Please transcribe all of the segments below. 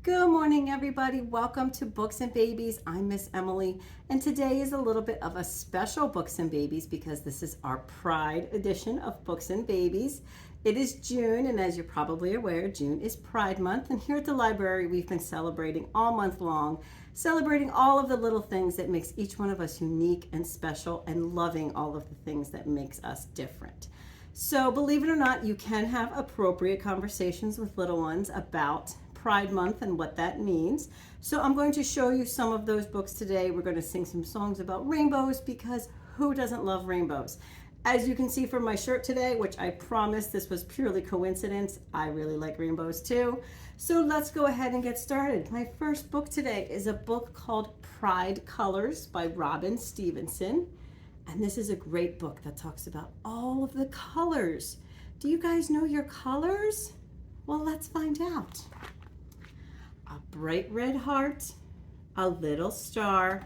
Good morning, everybody. Welcome to Books and Babies. I'm Miss Emily, and today is a little bit of a special Books and Babies because this is our Pride edition of Books and Babies. It is June, and as you're probably aware, June is Pride Month, and here at the library, we've been celebrating all month long, celebrating all of the little things that makes each one of us unique and special, and loving all of the things that makes us different. So, believe it or not, you can have appropriate conversations with little ones about Pride Month and what that means. So I'm going to show you some of those books today. We're going to sing some songs about rainbows because who doesn't love rainbows? As you can see from my shirt today, which I promise this was purely coincidence, I really like rainbows too. So let's go ahead and get started. My first book today is a book called Pride Colors by Robin Stevenson. And this is a great book that talks about all of the colors. Do you guys know your colors? Well, let's find out. A bright red heart, a little star.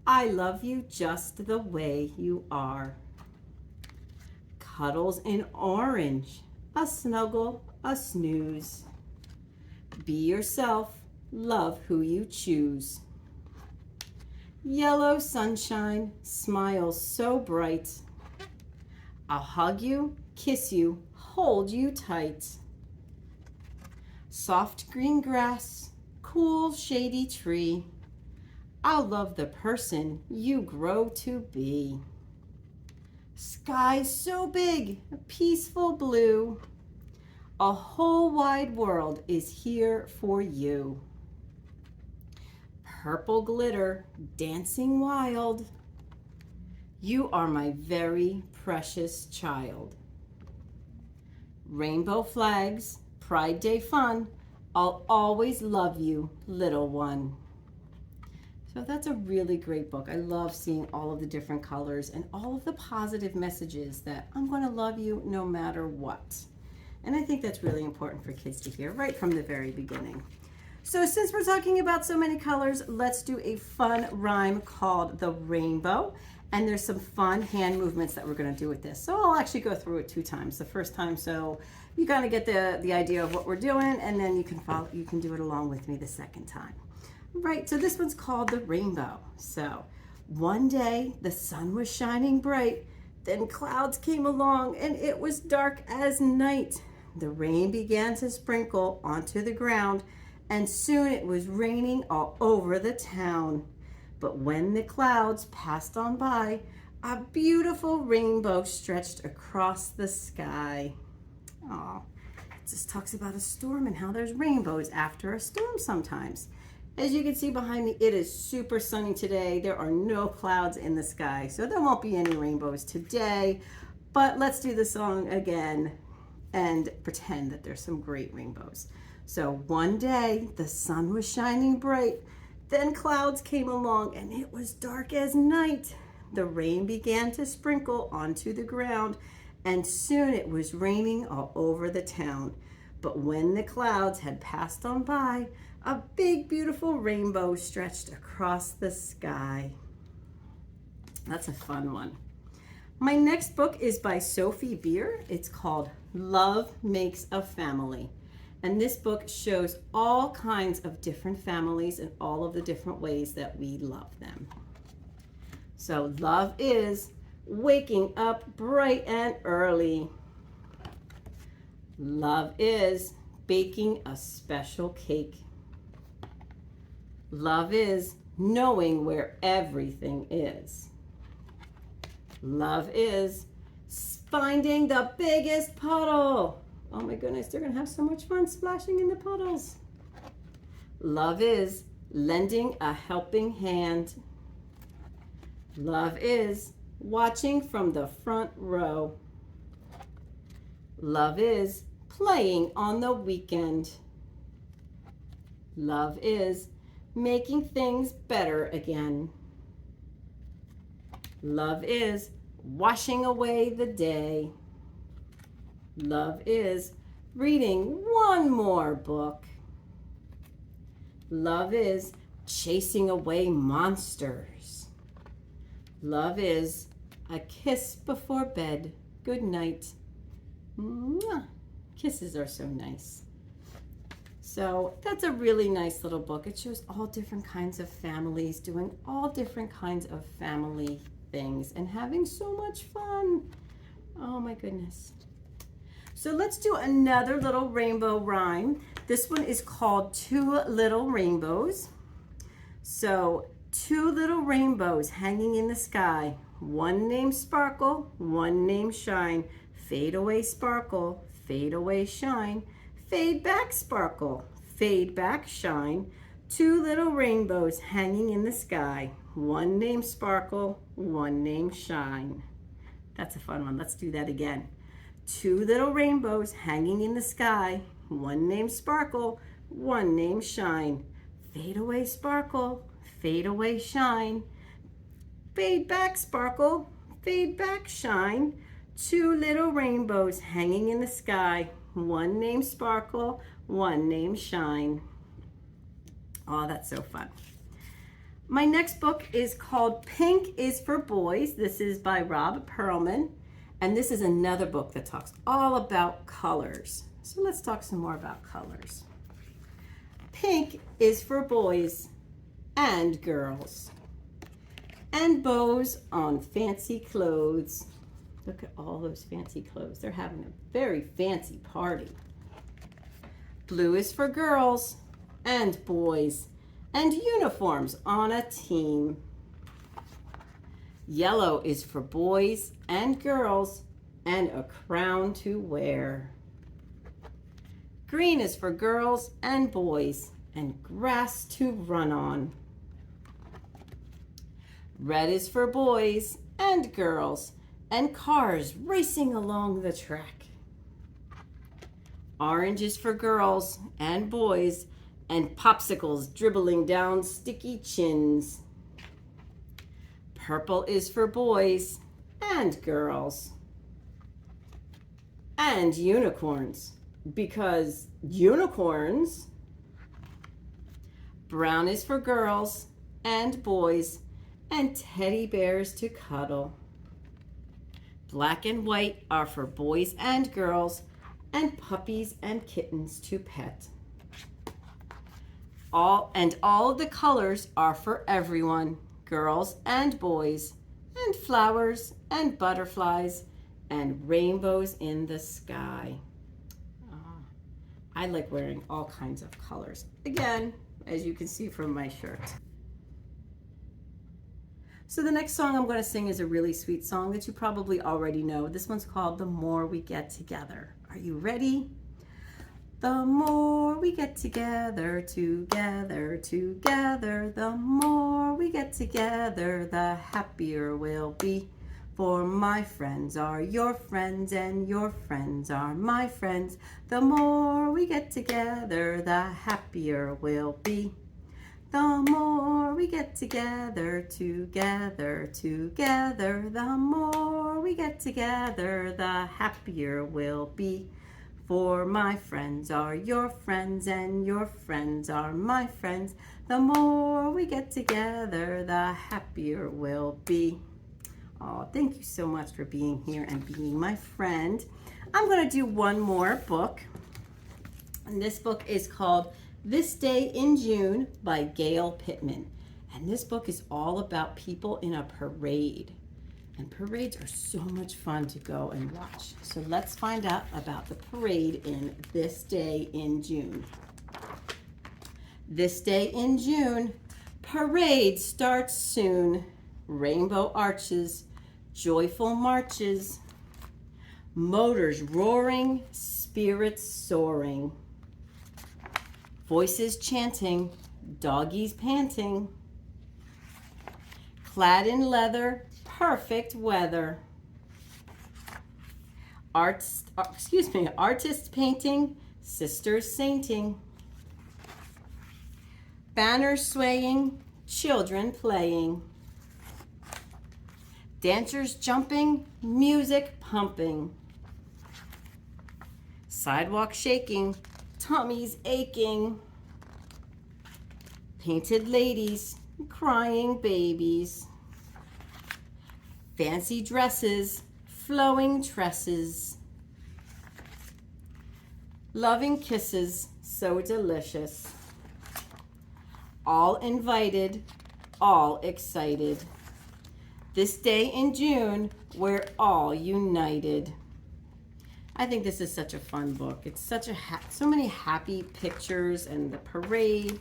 I love you just the way you are. Cuddles in orange, a snuggle, a snooze. Be yourself, love who you choose. Yellow sunshine, smiles so bright. I'll hug you, kiss you, hold you tight. Soft green grass, cool shady tree. I'll love the person you grow to be. Sky so big, peaceful blue. A whole wide world is here for you. Purple glitter, dancing wild. You are my very precious child. Rainbow flags, Pride Day fun. I'll always love you, little one. So that's a really great book. I love seeing all of the different colors and all of the positive messages that I'm going to love you no matter what. And I think that's really important for kids to hear right from the very beginning. So since we're talking about so many colors, let's do a fun rhyme called The Rainbow. And there's some fun hand movements that we're going to do with this. So I'll actually go through it 2 times. The first time so you kind of get the idea of what we're doing, and then you can do it along with me the second time. Right, so this one's called The Rainbow. So one day the sun was shining bright, then clouds came along and it was dark as night. The rain began to sprinkle onto the ground, and soon it was raining all over the town. But when the clouds passed on by, a beautiful rainbow stretched across the sky. Oh, it just talks about a storm and how there's rainbows after a storm sometimes. As you can see behind me, it is super sunny today. There are no clouds in the sky, so there won't be any rainbows today. But let's do the song again and pretend that there's some great rainbows. So one day the sun was shining bright, then clouds came along and it was dark as night. The rain began to sprinkle onto the ground, and soon it was raining all over the town. But when the clouds had passed on by, a big beautiful rainbow stretched across the sky. That's a fun one. My next book is by Sophie Beer. It's called Love Makes a Family. And this book shows all kinds of different families and all of the different ways that we love them. So love is waking up bright and early. Love is baking a special cake. Love is knowing where everything is. Love is finding the biggest puddle. Oh my goodness, they're going to have so much fun splashing in the puddles. Love is lending a helping hand. Love is watching from the front row. Love is playing on the weekend. Love is making things better again. Love is washing away the day. Love is reading one more book. Love is chasing away monsters. Love is a kiss before bed. Good night. Mwah. Kisses are so nice. So that's a really nice little book. It shows all different kinds of families doing all different kinds of family things and having so much fun. Oh my goodness. So let's do another little rainbow rhyme. This one is called Two Little Rainbows. So 2 little rainbows hanging in the sky. One named Sparkle, one named Shine. Fade away, sparkle, fade away, shine. Fade back, sparkle, fade back, shine. 2 little rainbows hanging in the sky. One named Sparkle, one named Shine. That's a fun one. Let's do that again. 2 little rainbows hanging in the sky. One named Sparkle, one named Shine. Fade away, sparkle, fade away, shine. Fade back, sparkle, fade back, shine. 2 little rainbows hanging in the sky. One named Sparkle, one named Shine. Oh, that's so fun. My next book is called Pink is for Boys. This is by Rob Perlman. And this is another book that talks all about colors. So let's talk some more about colors. Pink is for boys and girls. And bows on fancy clothes. Look at all those fancy clothes. They're having a very fancy party. Blue is for girls and boys and uniforms on a team. Yellow is for boys and girls and a crown to wear. Green is for girls and boys and grass to run on. Red is for boys and girls and cars racing along the track. Orange is for girls and boys and popsicles dribbling down sticky chins. Purple is for boys and girls and unicorns, because unicorns. Brown is for girls and boys and teddy bears to cuddle. Black and white are for boys and girls and puppies and kittens to pet. All of the colors are for everyone, girls and boys, and flowers and butterflies and rainbows in the sky. I like wearing all kinds of colors. Again, as you can see from my shirt. So the next song I'm going to sing is a really sweet song that you probably already know. This one's called The More We Get Together. Are you ready? The more we get together, together, together, the more we get together, the happier we'll be. For my friends are your friends and your friends are my friends. The more we get together, the happier we'll be. The more we get together, together, together, the more we get together, the happier we'll be. For my friends are your friends and your friends are my friends. The more we get together, the happier we'll be. Oh, thank you so much for being here and being my friend. I'm going to do one more book. And this book is called This Day in June by Gail Pittman. And this book is all about people in a parade. And parades are so much fun to go and watch. So let's find out about the parade in This Day in June. This day in June, parade starts soon. Rainbow arches, joyful marches, motors roaring, spirits soaring, voices chanting, doggies panting, clad in leather, perfect weather. Artists painting, sisters sainting, banners swaying, children playing, dancers jumping, music pumping, sidewalk shaking, tummies aching, painted ladies, crying babies, fancy dresses, flowing tresses, loving kisses, So delicious. All invited, all excited. This day in June, we're all united. I think this is such a fun book. It's such a so many happy pictures and the parade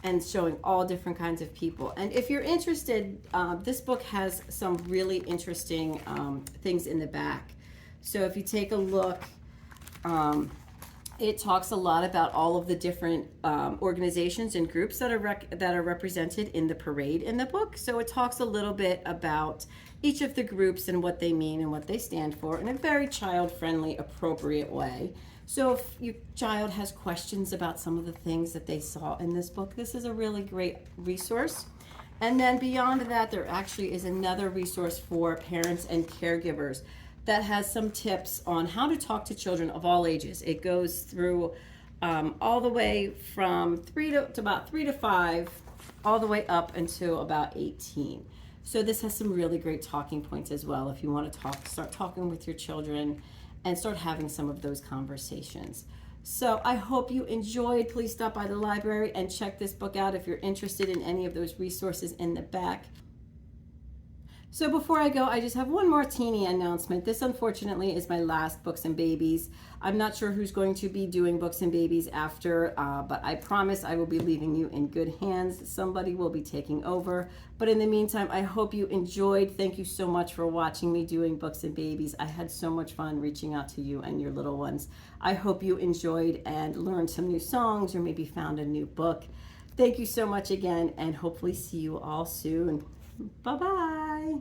and showing all different kinds of people. And if you're interested, this book has some really interesting things in the back. So if you take a look, it talks a lot about all of the different organizations and groups that are represented in the parade in the book. So it talks a little bit about each of the groups and what they mean and what they stand for in a very child-friendly, appropriate way. So if your child has questions about some of the things that they saw in this book, this is a really great resource. And then beyond that, there actually is another resource for parents and caregivers that has some tips on how to talk to children of all ages. It goes through all the way from 3 to about 3 to 5, all the way up until about 18. So this has some really great talking points as well if you want to start talking with your children and start having some of those conversations. So I hope you enjoyed. Please stop by the library and check this book out if you're interested in any of those resources in the back. So before I go, I just have one more teeny announcement. This, unfortunately, is my last Books and Babies. I'm not sure who's going to be doing Books and Babies after, but I promise I will be leaving you in good hands. Somebody will be taking over. But in the meantime, I hope you enjoyed. Thank you so much for watching me doing Books and Babies. I had so much fun reaching out to you and your little ones. I hope you enjoyed and learned some new songs or maybe found a new book. Thank you so much again, and hopefully see you all soon. Bye-bye.